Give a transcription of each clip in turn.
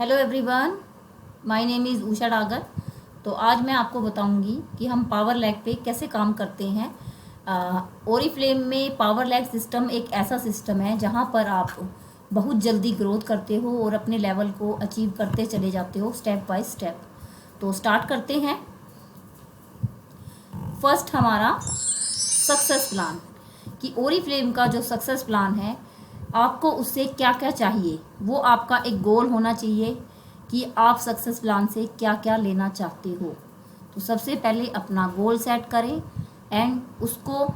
Hello everyone, my name is Usha Dagar. तो आज मैं आपको बताऊंगी कि हम पावर लैग पे कैसे काम करते हैं। ओरीफ्लेम में पावर लैग सिस्टम एक ऐसा सिस्टम है जहां पर आप बहुत जल्दी ग्रोथ करते हो और अपने लेवल को अचीव करते चले जाते हो स्टेप बाय स्टेप। तो स्टार्ट करते हैं। फर्स्ट हमारा सक्सेस प्लान कि ओरीफ्लेम का जो सक्सेस प्लान है, आपको उससे क्या क्या चाहिए, वो आपका एक गोल होना चाहिए कि आप सक्सेस प्लान से क्या क्या लेना चाहते हो। तो सबसे पहले अपना गोल सेट करें एंड उसको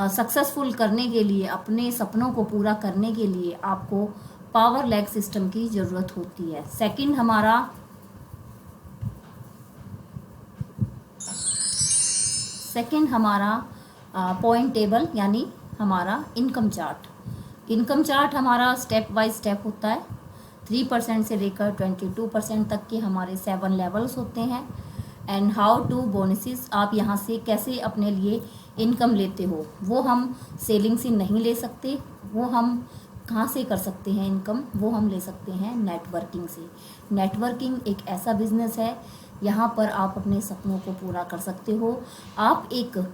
सक्सेसफुल करने के लिए, अपने सपनों को पूरा करने के लिए आपको पावर लैग सिस्टम की ज़रूरत होती है। सेकंड हमारा पॉइंट टेबल यानी हमारा इनकम चार्ट। इनकम चार्ट हमारा स्टेप बाय स्टेप होता है। 3% से लेकर 22% तक के हमारे 7 लेवल्स होते हैं। एंड हाउ टू बोनसेस, आप यहाँ से कैसे अपने लिए इनकम लेते हो, वो हम सेलिंग से नहीं ले सकते। वो हम कहाँ से कर सकते हैं इनकम, वो हम ले सकते हैं नेटवर्किंग से। नेटवर्किंग एक ऐसा बिजनेस है यहाँ पर आप अपने सपनों को पूरा कर सकते हो। आप एक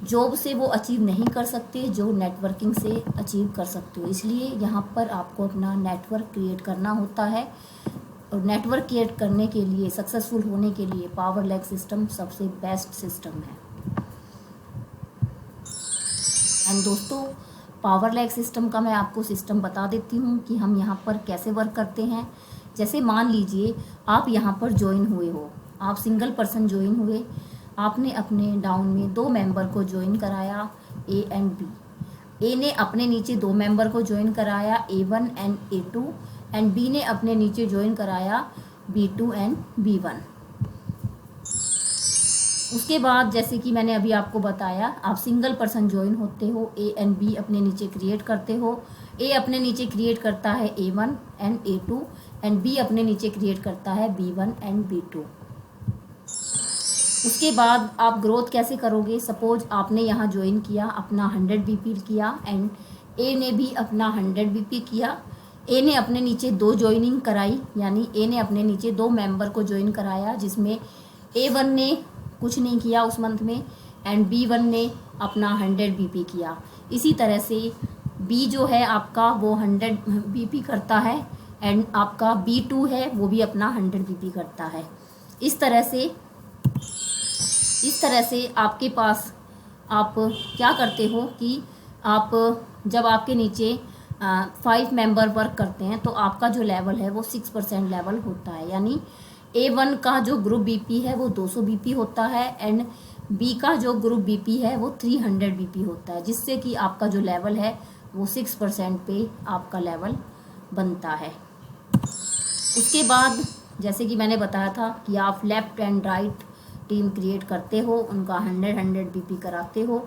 जॉब से वो अचीव नहीं कर सकते जो नेटवर्किंग से अचीव कर सकते हो। इसलिए यहाँ पर आपको अपना नेटवर्क क्रिएट करना होता है। और नेटवर्क क्रिएट करने के लिए, सक्सेसफुल होने के लिए पावर लैग सिस्टम सबसे बेस्ट सिस्टम है। एंड दोस्तों, पावर लैग सिस्टम का मैं आपको सिस्टम बता देती हूँ कि हम यहाँ पर कैसे वर्क करते हैं। जैसे मान लीजिए आप यहाँ पर ज्वाइन हुए हो, आप सिंगल पर्सन ज्वाइन हुए, आपने अपने डाउन में 2 मेंबर को ज्वाइन कराया, ए एंड बी। ए ने अपने नीचे 2 मेंबर को ज्वाइन कराया, A1 and A2, and B ने अपने नीचे ज्वाइन कराया, B2 एंड B1। उसके बाद जैसे कि मैंने अभी आपको बताया, आप सिंगल पर्सन ज्वाइन होते हो, ए एंड बी अपने नीचे क्रिएट करते हो। ए अपने नीचे क्रिएट करता है A1 and A2 and B अपने नीचे क्रिएट करता है B1 एंड B2। उसके बाद आप ग्रोथ कैसे करोगे। सपोज आपने यहाँ ज्वाइन किया, अपना 100 BP किया एंड ए ने भी अपना 100 BP किया। ए ने अपने नीचे 2 ज्वाइनिंग कराई, यानी ए ने अपने नीचे 2 मेंबर को ज्वाइन कराया, जिसमें A1 ने कुछ नहीं किया उस मंथ में एंड B1 ने अपना 100 BP किया। इसी तरह से B जो है आपका वो 100 BP करता है एंड आपका B2 है वो भी अपना 100 BP करता है। इस तरह से आपके पास आप क्या करते हो कि आप जब आपके नीचे 5 मेंबर वर्क करते हैं तो आपका जो लेवल है वो 6% लेवल होता है। यानी A1 का जो ग्रुप BP है वो 200 BP होता है एंड B का जो ग्रुप BP है वो 300 BP होता है, जिससे कि आपका जो लेवल है वो 6% पे आपका लेवल बनता है। उसके बाद जैसे कि मैंने बताया था कि आप left and right team create करते हो, उनका 100 BP कराते हो,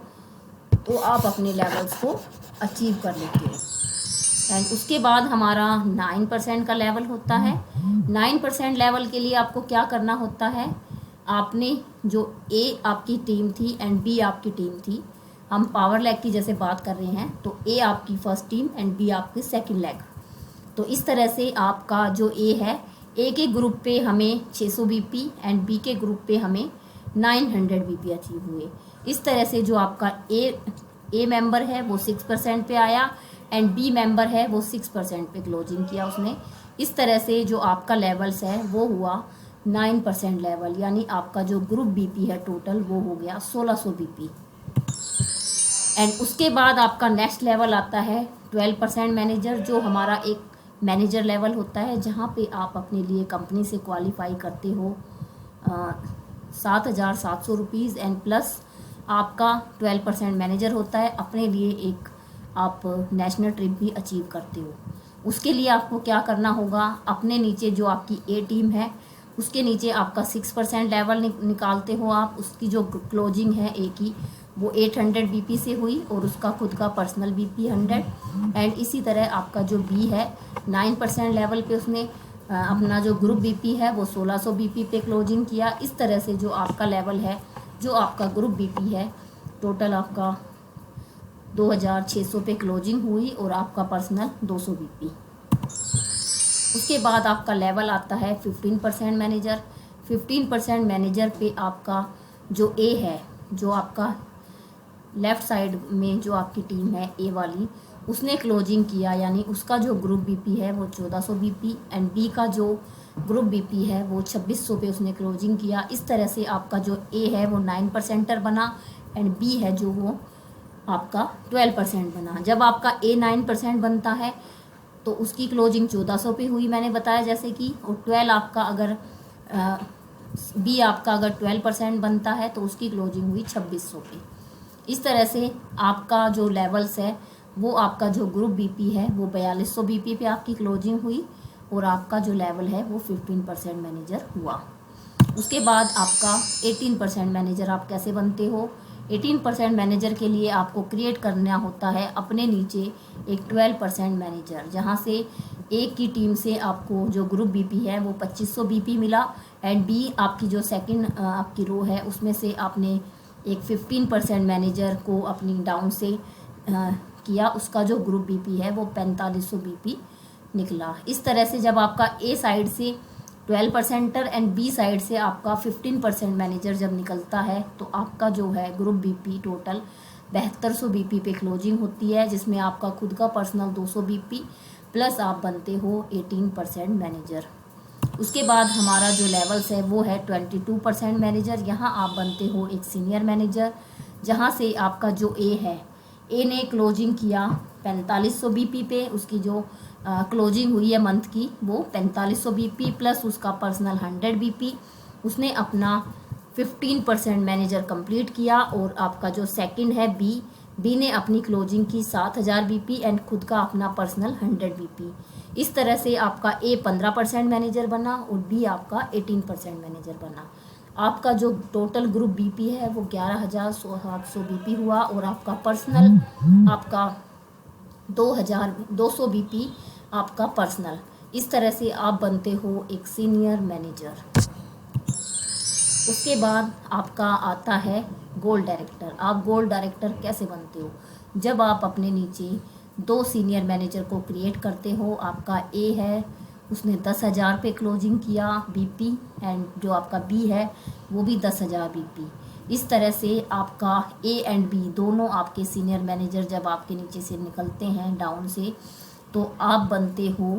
तो आप अपने लेवल्स को अचीव कर लेते हो। एंड उसके बाद हमारा 9% का लेवल होता है। 9% लेवल के लिए आपको क्या करना होता है, आपने जो ए आपकी टीम थी एंड बी आपकी टीम थी, हम पावर लैग की जैसे बात कर रहे हैं, तो ए आपकी फर्स्ट टीम एंड बी आपकी सेकंड लैग। तो इस तरह से आपका जो ए है, ए के ग्रुप पे हमें 600 BP एंड बी के ग्रुप पे हमें 900 BP अचीव हुए। इस तरह से जो आपका ए मेंबर है वो 6% पे आया एंड बी मेंबर है वो 6% पे क्लोजिंग किया उसने। इस तरह से जो आपका लेवल्स है वो हुआ 9% लेवल, यानी आपका जो ग्रुप BP है टोटल वो हो गया 1600 BP। एंड उसके बाद आपका नेक्स्ट लेवल आता है 12% मैनेजर, जो हमारा एक मैनेजर लेवल होता है, जहाँ पे आप अपने लिए कंपनी से क्वालिफाई करते हो 7,700 रुपीज़ एंड प्लस आपका 12% मैनेजर होता है। अपने लिए एक आप नेशनल ट्रिप भी अचीव करते हो। उसके लिए आपको क्या करना होगा, अपने नीचे जो आपकी ए टीम है उसके नीचे आपका 6% लेवल निकालते हो आप। उसकी जो क्लोजिंग है ए की वो 800 BP से हुई और उसका खुद का पर्सनल BP 100। एंड इसी तरह आपका जो बी है 9% लेवल पे उसने अपना जो ग्रुप BP है वो 1600 BP पे क्लोजिंग किया। इस तरह से जो आपका लेवल है, जो आपका ग्रुप BP है, टोटल आपका 2600 पे क्लोजिंग हुई और आपका पर्सनल 200 BP। उसके बाद आपका लेवल आता है 15% मैनेजर। 15% मैनेजर पे आपका जो ए है, जो आपका लेफ़्ट साइड में जो आपकी टीम है ए वाली, उसने क्लोजिंग किया, यानी उसका जो ग्रुप बीपी है वो 1400 बीपी एंड बी का जो ग्रुप बीपी है वो 2600 पे उसने क्लोजिंग किया। इस तरह से आपका जो ए है वो 9% बना एंड बी है जो वो आपका 12% बना। जब आपका ए 9% बनता है तो उसकी क्लोजिंग 1400 पे हुई, मैंने बताया जैसे कि, और 12 आपका अगर बी आपका अगर 12% बनता है तो उसकी क्लोजिंग हुई 2600 पे। इस तरह से आपका जो लेवल्स है वो आपका जो ग्रुप बीपी है वो 4200 बीपी पे आपकी क्लोजिंग हुई और आपका जो लेवल है वो 15% मैनेजर हुआ। उसके बाद आपका 18% मैनेजर आप कैसे बनते हो। 18% मैनेजर के लिए आपको क्रिएट करना होता है अपने नीचे एक 12% मैनेजर, जहाँ से एक की टीम से आपको जो ग्रुप बीपी है वो 2500 बीपी मिला एंड बी आपकी जो सेकंड आपकी रो है उसमें से आपने एक 15% मैनेजर को अपनी डाउन से किया, उसका जो ग्रुप बीपी है वो 4500 बीपी निकला। इस तरह से जब आपका ए साइड से 12% एंड बी साइड से आपका 15% मैनेजर जब निकलता है तो आपका जो है ग्रुप बीपी टोटल 7200 बीपी पे क्लोजिंग होती है, जिसमें आपका खुद का पर्सनल 200 बीपी प्लस आप बनते हो 18% मैनेजर। उसके बाद हमारा जो लेवल्स है वो है 22% मैनेजर। यहाँ आप बनते हो एक सीनियर मैनेजर, जहाँ से आपका जो ए है, ए ने क्लोजिंग किया 4500 बीपी पे, उसकी जो क्लोजिंग हुई है मंथ की वो 4500 बीपी प्लस उसका पर्सनल 100 बीपी, उसने अपना 15% मैनेजर कंप्लीट किया। और आपका जो सेकंड है बी ने अपनी क्लोजिंग की 7000 बीपी एंड खुद का अपना पर्सनल 100 बीपी। इस तरह से आपका ए 15% मैनेजर बना और बी आपका 18% मैनेजर बना। आपका जो टोटल ग्रुप बीपी है वो 11700 बीपी हुआ और आपका पर्सनल आपका 2200 बीपी आपका पर्सनल। इस तरह से आप बनते हो एक सीनियर मैनेजर। उसके बाद आपका आता है गोल्ड डायरेक्टर। आप गोल्ड डायरेक्टर कैसे बनते हो। जब आप अपने नीचे 2 सीनियर मैनेजर को क्रिएट करते हो, आपका ए है उसने 10,000 पे क्लोजिंग किया बीपी एंड जो आपका बी है वो भी 10,000 बीपी। इस तरह से आपका ए एंड बी दोनों आपके सीनियर मैनेजर जब आपके नीचे से निकलते हैं डाउन से तो आप बनते हो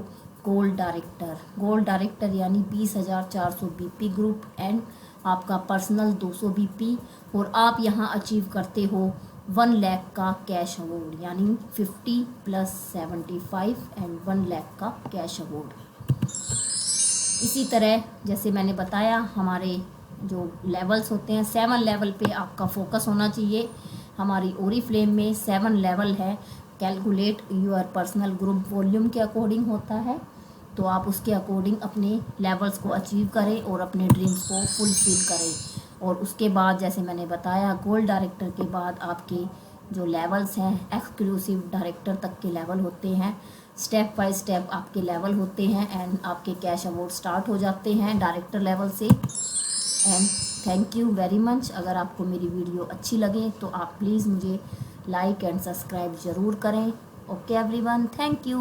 गोल्ड डायरेक्टर। गोल्ड डायरेक्टर यानी 20,400 बीपी ग्रुप एंड आपका पर्सनल 200 बीपी और आप यहाँ अचीव करते हो 1 लाख का कैश अवार्ड, यानी 50 + 75 एंड 1 लाख का कैश अवार्ड। इसी तरह जैसे मैंने बताया हमारे जो लेवल्स होते हैं 7 लेवल पे आपका फोकस होना चाहिए। हमारी ओरीफ्लेम में 7 लेवल है। Calculate your personal group volume के अकॉर्डिंग होता है, तो आप उसके अकॉर्डिंग अपने लेवल्स को अचीव करें और अपने ड्रीम्स को फुलफिल करें। और उसके बाद जैसे मैंने बताया गोल्ड डायरेक्टर के बाद आपके जो लेवल्स हैं एक्सक्लूसिव डायरेक्टर तक के लेवल होते हैं। स्टेप बाय स्टेप आपके लेवल होते हैं एंड आपके कैश अवार्ड स्टार्ट हो जाते हैं डायरेक्टर लेवल से। And thank you very much. अगर आपको मेरी वीडियो अच्छी लगे तो आप प्लीज़ मुझे लाइक एंड सब्सक्राइब ज़रूर करें। Okay everyone, thank you.